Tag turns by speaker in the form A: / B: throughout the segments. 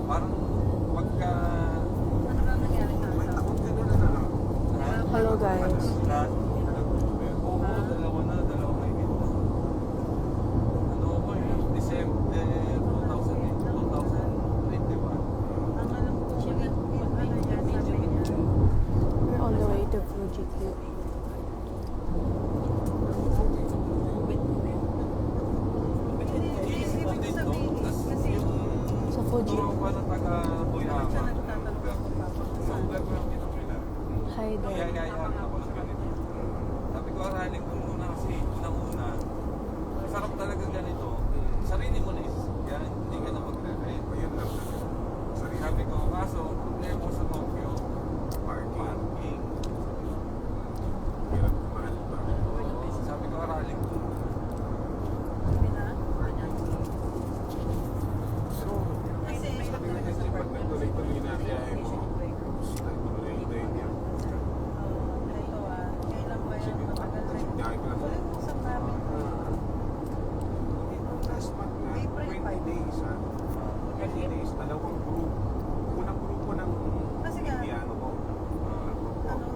A: Parang pagka...
B: Ano ba nangyari sa
C: May
B: asawa?
C: takot ka na na lang.
D: Hello guys.
A: Lahat. Oo, dalawa mahigit na. Ano ko December 2021.
B: Ang alam ko, ano yan, sabi niya.
D: We're on the way to Fuji Q.
A: Iisip ko dito, tas yung
D: Sa Fuji.
A: tropa na taga-Toyama.
B: Siya nagtatanong ako
A: Sa lugar ko yung pinamila.
D: Hi there.
A: Iyayayahan ako ng ganito. Sabi ko, aralin ko muna kasi unang-una. Sarap talaga ganito. Sarili mo na yan, hindi ka na magre-rent.
C: Ayun lang. Sarili.
A: Sabi ko, kaso, problema ko sa Tokyo,
C: Parking.
A: parking.
C: Hirap mahal pa.
A: Sabi ko, aralin ko.
B: Sabi na,
C: So,
B: kasi
C: sabi nga kasi pag nagtuloy-tuloy na biyahe mo, nagtuloy-tuloy niya.
B: ito kailan ba yan matagal na yun?
C: Biyahe ko lang.
B: Wala yung usap namin.
C: Last month nga,
B: April
C: 20 days ha. 20 days, dalawang group. Unang grupo ng
B: Kasi nga,
C: Indiano ko. Grupo.
B: ano,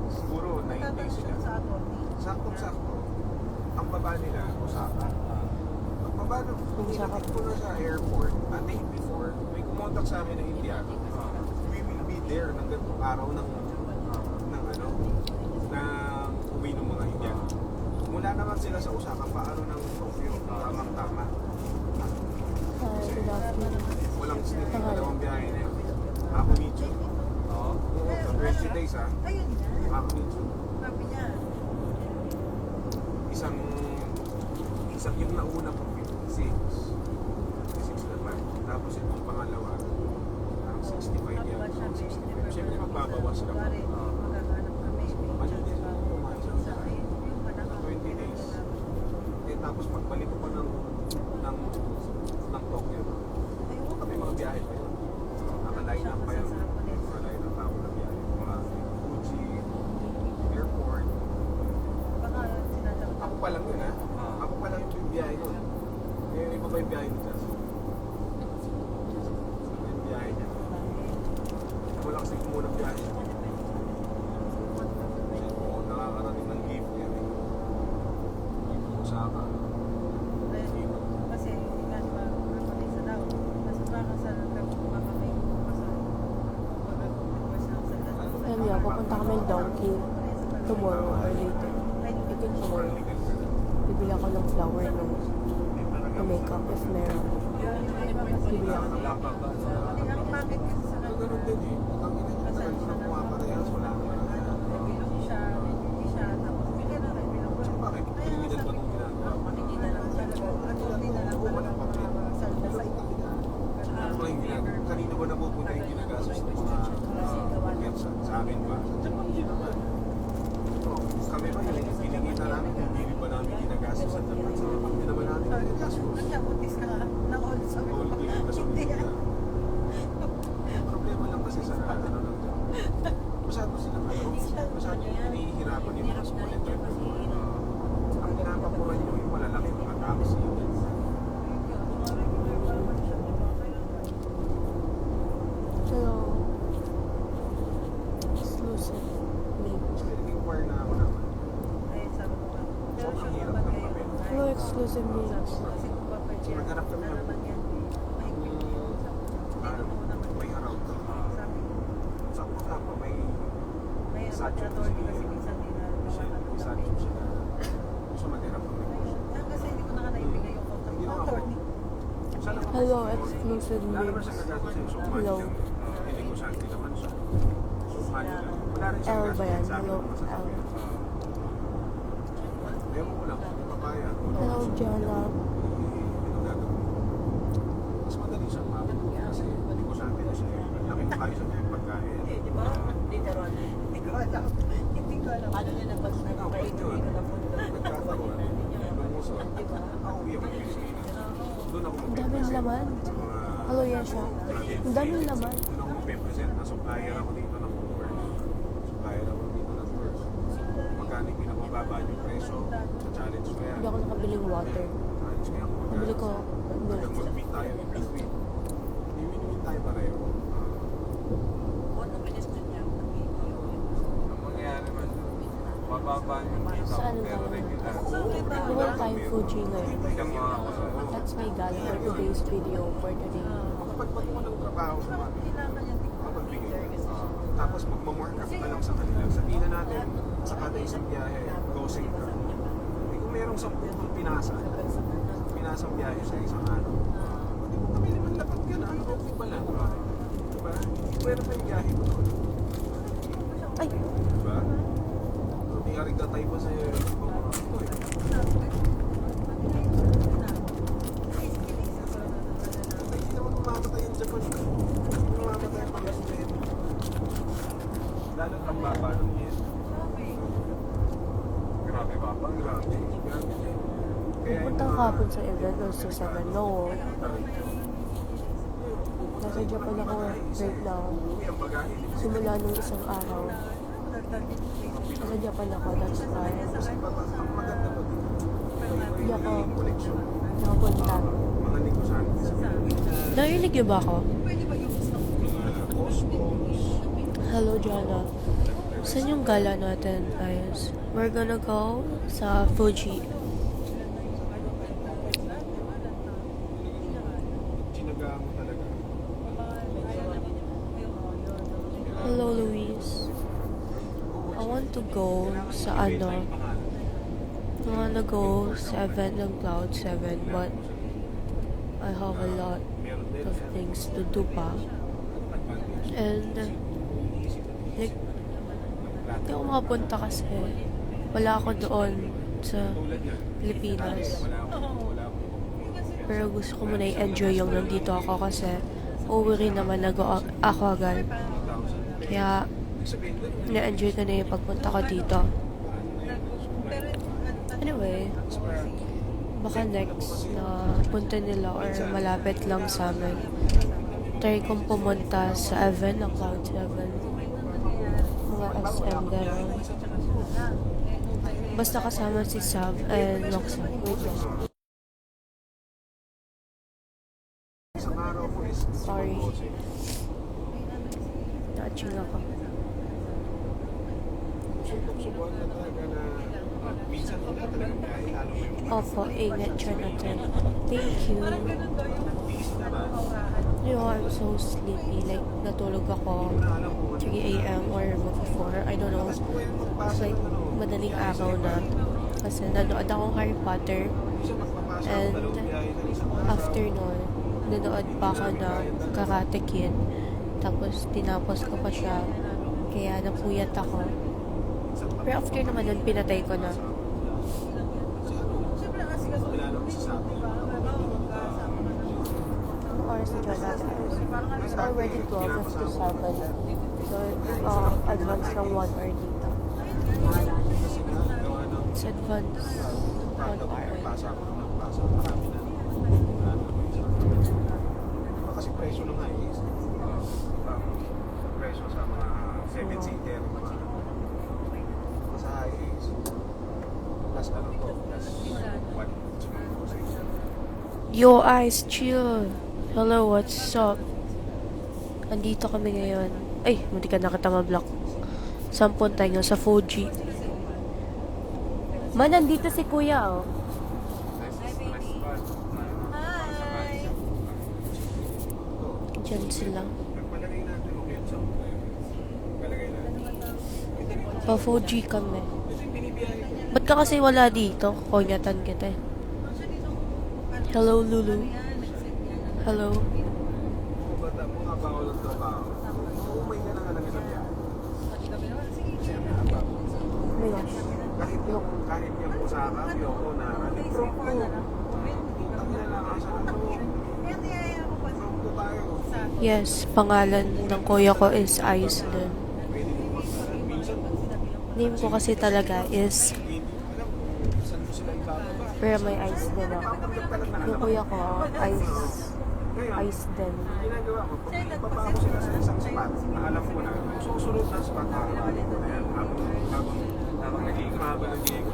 C: Siguro 9 days
B: tatanong
C: sila.
B: siya sa attorney.
C: Saktong-sakto. Ang baba nila, Osaka. Pagbaba nung pinatid ko na sa airport, a day before, may kumontak sa amin ng Indiano. We will be there ng ganitong araw ng ano, ng uwi ng mga Indiano. Mula naman sila sa Osaka, paano ng Tokyo, tamang-tama.
D: Hi, good afternoon.
C: Walang sleep yung dalawang biyahe na yun. Ako ni Jun.
A: Oo.
C: Oo, 20 days ha.
B: Ayun nga,
C: Ako ni Jun.
B: sabi niya.
C: Isang yung nauna po, 56. 56 naman. Tapos itong pangalawa, parang 65
B: Ano
C: yan.
B: ba siya,
C: 65. Siyempre magbabawas lang.
B: Kunwari, maghahanap kami.
C: Ano din?
B: Sa ayun, yung panahon.
C: 20 days. Tapos pagbalik ko pa ng Tokyo,
B: Ayun,
C: kami mga biyahe pa yun. Nakaline up pa yun. Nakaline up ako na biyahe. Mga Fuji, airport.
B: baka sinadang
C: Ako pa lang yun ha. Ako pa lang yung biyahe nun. Eh, iba ba yung biyahe ni Jazz? Yung biyahe niya. Wala kasi kumunang biyahe niya. Oo, nakakarating ng gift niya. Osaka.
B: Kasi, nga diba, kapatid sa daw. Kasi baka sa baka may kasal. Baka request lang sa daw.
D: Ayun nga, pupunta kami ng Donkey tomorrow or later. I think tomorrow. Bibili ako ng flower nung makeup if meron. Bibili ako.
B: Ang pangit kasi sa
C: So, ganun din eh. Ang ina niya talaga na pumaparehas, wala ka na.
B: bilog siya, hindi siya, tapos bigyan na rin, bilog
C: So, bakit? Pinigilan ba nung ginagawa?
B: Hindi na lang talaga. Attorney na lang talaga para salda sa iyo.
C: Ano ba yung ginagawa? Kanino ba napupunta yung ginagastos ng mga gets sa akin ba? Sa pamilya naman. So, kami ba yung pinigita namin, hindi ba namin ginagastos sa dapat sa pamilya naman namin ginagastos?
B: Kanya, buntis ka nga. Naon sa
C: All day,
B: Hindi
C: gasolina.
B: yan.
C: Problema lang kasi sa ano lang dyan. Masyado silang masyado hinihirapan yung mga small entrepreneur. Ang pinapapuran nyo yung malalaki mga taxi.
D: Hello. Exclusive. Link.
C: Nag-inquire na ako naman.
B: Ay, sabi ko nga. Pero
C: Sobrang
B: siya
C: hirap
B: kapag
C: ng
B: kayo,
C: papel.
D: Hello, exclusive links.
B: kasi kung papel
C: So,
B: yan,
C: naghanap kami
B: wala
C: ng
B: naman yan. Mahigpit yun. Dito mo naman.
C: may around.
B: Sabi ko,
C: Sa una pa may
B: may
C: Sadyo
B: attorney
C: si-
B: kasi minsan din na
C: Michelle, isang siya na gusto mag-hirap ng negosyo.
B: kasi hindi ko na nga naibigay yung contact
C: Hindi
B: ng
C: na ako.
B: attorney.
C: Sana naman
D: Hello,
C: si-
D: exclusive
C: Wala naman
D: links.
C: siya nagagastos yung sumali
D: Hello.
C: lang. Hindi ko saan naman siya. Sumali lang. Wala rin siya
D: L ba
C: gastos
D: yan?
C: sa akin
D: Hello,
C: naman sa
D: L.
C: akin. Ewan ko lang, papaya.
D: Hello, Jana.
C: Ano gagawin? Mas madali siyang mabot kasi hindi ko sa akin kasi laki na kayo sa mga pagkain.
B: Di ba? Literal. Hindi ko alam. Hindi ko alam. Ano nila pag nag-break
C: yun.
B: ka na punta?
C: Nagkakaroon. Lumuso.
B: Di ba?
C: Pauwi ako ng Pilipinas. Doon ako
D: Ang daming laman.
C: sa mga
D: Hello, Yesha. Ang daming laman.
C: doon ako mag-represent na supplier ako dito ng Uber. Supplier ako dito ng tours. Magkano yung pinakababa yung presyo sa challenge ko yan.
D: Hindi ako nakabiling water.
C: Challenge kaya ako
D: Nabili ko
C: Hanggang
D: milk.
C: mag-meet tayo in between. Win-win tayo pareho.
A: mababa yung kita
D: Saan
A: mo,
D: ang
A: pero
D: galing?
A: regular.
D: Pumunta tayong Fuji ngayon.
A: Yung mga
D: That's my gala for today's video for today.
C: Makapagpato ka ng trabaho sa mga
B: Kailangan yan
C: mapagbigay. Tapos magmamork up ka lang sa kanila. Sabihin na natin, sa kada isang biyahe, go save ka. Eh, kung merong 10 kang pinasang biyahe sa isang araw, hindi mo kami naman dapat ka na, ano okay ba lang? Diba? Pwede pa yung biyahe mo doon.
D: Ay,
C: Diba? May arigatay pa sa'yo yung mga ito eh. Hindi naman mamamatay yung Japan. Hindi mamamatay ang Pangasinan. Lalo ang baba ng yen.
A: grabe baba.
C: Grabe. Grabe. Kaya yung
D: pupunta
C: mga-
D: ka hapon sa event or sa 7. No. Nasa Japan ako right now.
C: Uwi ang bagahe.
D: Simula nung isang araw. Nasa Japan ako, that's why.
C: Kasi ang maganda pa dito.
D: Hindi ako
C: Yung collection.
D: nakapunta.
C: Mga negosyante sa Pilipinas.
D: Narinig niyo ba ako?
C: Mga Costco's.
D: Hello, Jana. Saan yung gala natin, guys? We're gonna go sa Fuji.
C: Chinaga mo talaga.
D: Hello, Luis. I want to go sa ano. I wanna go sa event ng Cloud 7, but I have a lot
C: Meron din.
D: of things to do pa. And, like, hindi ako makapunta kasi wala ako doon sa Pilipinas. Pero gusto ko muna i-enjoy yung nandito ako kasi uuwi rin naman ako agad. Kaya, na-enjoy ko na yung pagpunta ko dito. Anyway, baka next na punta nila or malapit lang sa amin. Try kong pumunta sa event ng Cloud 7. Mga SM gano'n. Basta kasama si Sav and Noxa. Wait lang.
C: Isang araw mo is
D: Sorry. Na-chill ako.
C: Subukan na talaga na minsan wala talagang biyahe, lalo mo yung
D: Opo, ingat siya natin. Thank you.
C: busy na ba?
D: You know, I'm so sleepy. Like, natulog ako
C: Na alam mo,
D: 3 a.m. or before. I don't know.
C: Tapos kung yan
D: It's
C: magpasa
D: like,
C: ng ano,
D: madaling araw na. Kasi nanood akong Harry Potter.
C: isa magpapasa ng
D: And
C: dalawang biyahe ng isang araw.
D: after nun, nanood pa ako ng Karate Kid. Tapos, tinapos ko pa siya. Kaya napuyat ako. Pero after naman nun, pinatay ko na.
C: Wala nang masasabi.
D: Oras na dyan natin. It's already 12 after 7. So, advance ng 1 hour dito.
C: Kasi nga, gawa ng
D: It's advance 1
C: product,
D: hour.
C: nagpasa ako ng nagpasa. Marami na. Diba kasi presyo ng highways? Presyo sa mga 7-seater, mga sa highways. Plus ano to? Plus 1, 2, 6.
D: Yo, Ice, chill. Hello, what's up? Andito kami ngayon. Ay, hindi ka nakita ma-block. Saan punta nyo? Sa Fuji. Man, nandito si Kuya, oh. Diyan sila.
C: Nagpalagay natin o kaya sa palagay natin.
D: Pa Fuji kami.
C: Kasi binibiyahe ko.
D: Ba't ka kasi wala dito? Konyatan kita eh. Hello, Lulu. Hello.
C: Mga bata, mga bawal ang trabaho. Umay ka na nga ng isang biyahe. Kasi ang haba.
D: Oh my gosh.
C: Kahit yung Osaka, Yoko na from to. Ang nalakasan ng from to tayo.
D: Yes, pangalan ng kuya ko is Iceland.
C: Pwede mo magkaroon. Minsan,
D: Name ko kasi talaga is
C: hindi mo alam kung saan mo sila ibababa.
D: pero may ice din ako.
C: Papanggap ka lang na
D: Yung
C: alam.
D: kuya ko,
C: Ngayon,
D: ice din.
C: ginagawa ko, pag ibaba ko sila sa isang spot, na alam ko na, susunod na spot, haharapin ko na yan. Habang nag-iikot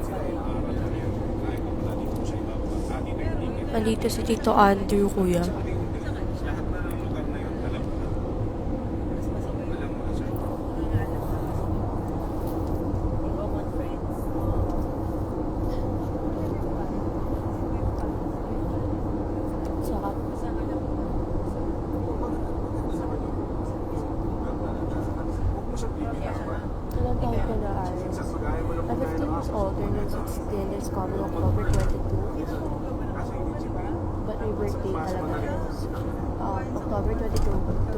C: sila, haharapin ko na yan. Kahit pa pala dito siya ibababa. Dito yung ticket.
D: Nandito si Tito Andrew, kuya.
C: Lahat na ng lugar na yun, alam mo na. Alam mo na siya.
D: coming October 22.
C: Kaso hindi siya ba?
D: But my birthday talaga is October 22,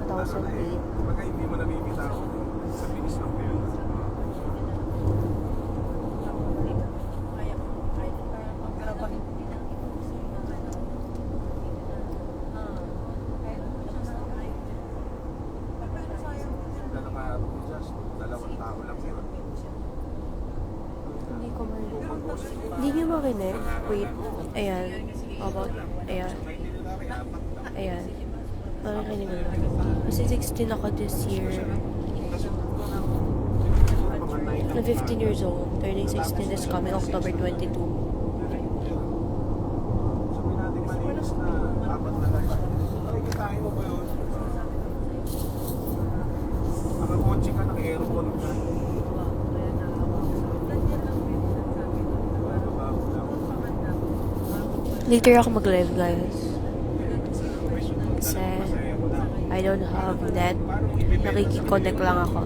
D: 2008.
C: Kumbaga hindi mo namimita sa bilis ng pera. Dalawang araw ni Just, 2 tao lang yun.
D: Hindi ko Hindi niyo makinig? Wait. Ayan. About. Ayan. Ayan. Parang kinig mo lang. Kasi 16 ako this year. I'm 15 years old. Turning 16 is coming October 22.
C: Sabi natin malinis na 4 na tayo. Nakikitain mo ba yun? Nakakotse ka, naka-aircon ka.
D: Later ako mag-live, guys. Kasi I don't have net. Nakikiconnect lang ako.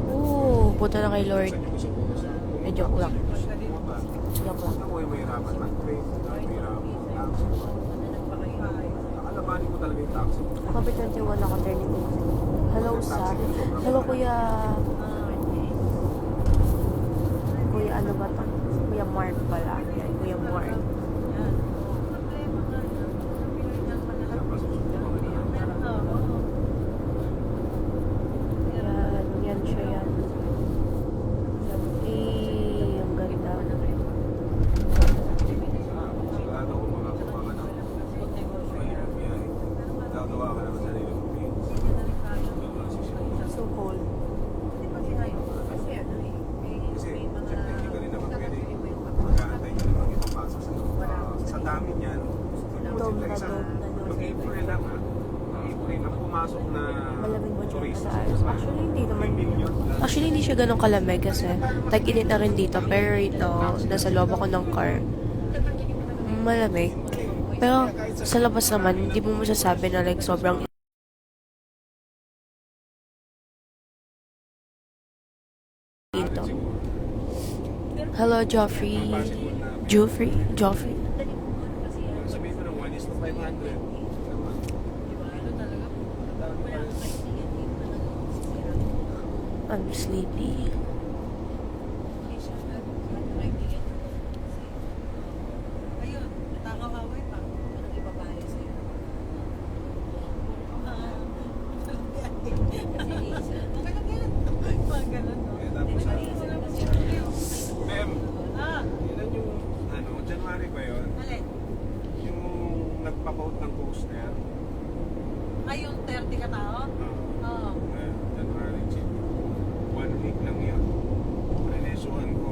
D: Oo, punta na kay Lord. Eh, joke lang. Joke lang.
C: Nakalabanin ko talaga yung taxi.
D: October 21 ako, turning 18. Hello, Sa. Hello, Kuya. Kuya, ano ba to? Kuya Mark pala. Yan, Kuya Mark. Yan, yan siya yan. Eh, ang ganda.
C: Sigurado ko mga kapanganak. Mahirap yan. Gagawa ka naman sarili mong pins.
D: So cold.
C: Kasi siyempre hindi ka rin naman pwede mag-aantay ka naman ipapasa sa dami niyan.
D: Dome na dome na dome.
C: Mag-April lang ha. Mag-April lang pumasok na
D: Malamig ba dyan
C: turista.
D: sa ayos? Actually, hindi naman.
C: Million.
D: Actually, hindi siya ganun kalamig kasi tag-init na rin dito. Pero ito, nasa loob ako ng car. Malamig. Pero sa labas naman, hindi mo masasabi na like sobrang ito. Hello, Joffrey. Joffrey? Joffrey?
C: Sabihin mo ng 1:500.
D: I'm sleepy.
B: Ayun, nakakaway pa. Anong ibabayo sa'yo? Okay lang yan. Mga ganun, no?
C: Eh, tapos Ma'am,
B: Ah,
C: ilan yung January ba yun?
B: alin?
C: Yung nagpa-vote ng poster.
B: Ay, yung 30 ka tao? Oo.
C: January chip. 1 week lang yun. Renesuhan ko.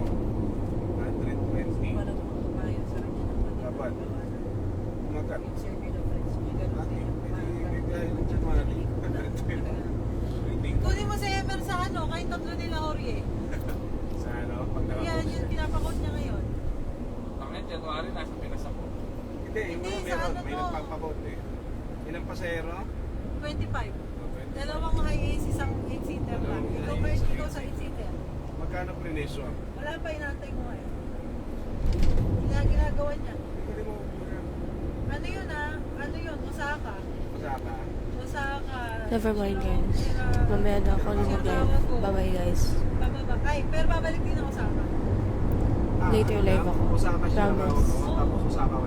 C: 120.
B: Walang babayo sa kanya ng mga
C: Dapat. Umagat.
B: circle of friends. Mga ganun
C: Lagi.
B: din.
C: Bigay ng January. 120. Reading ko.
B: Kunin mo si Emer sa ano, kahit tatlo nila Orye.
C: Sa pag
B: Yan,
C: nakapost.
B: yung pinapakot niya ngayon.
A: Ang January, nasa Pinas ako.
C: Hindi, yung
B: Hindi,
C: mga
B: sa
C: meron.
B: ano
C: May
B: to?
C: nagpapavote eh. Ilang pasero?
B: 25.
C: Oh, 20.
B: Dalawang high ace, isang 8-seater lang. Ikaw ba ikaw sa 8-seater?
C: Magkano prenesyo?
B: Wala pa, inaantay ko ngayon. Ginagawa niya.
C: Hindi mo
B: Ano yun Ano yun? Osaka.
C: Masaka.
B: Osaka.
D: Never mind, guys. Mamaya na ako ulit mag-live. Bye-bye, guys.
B: Bababa. Ay, pero babalik din ako Osaka.
D: Later live ako.
C: Usama siya.
D: Promise.
C: Tapos usama ko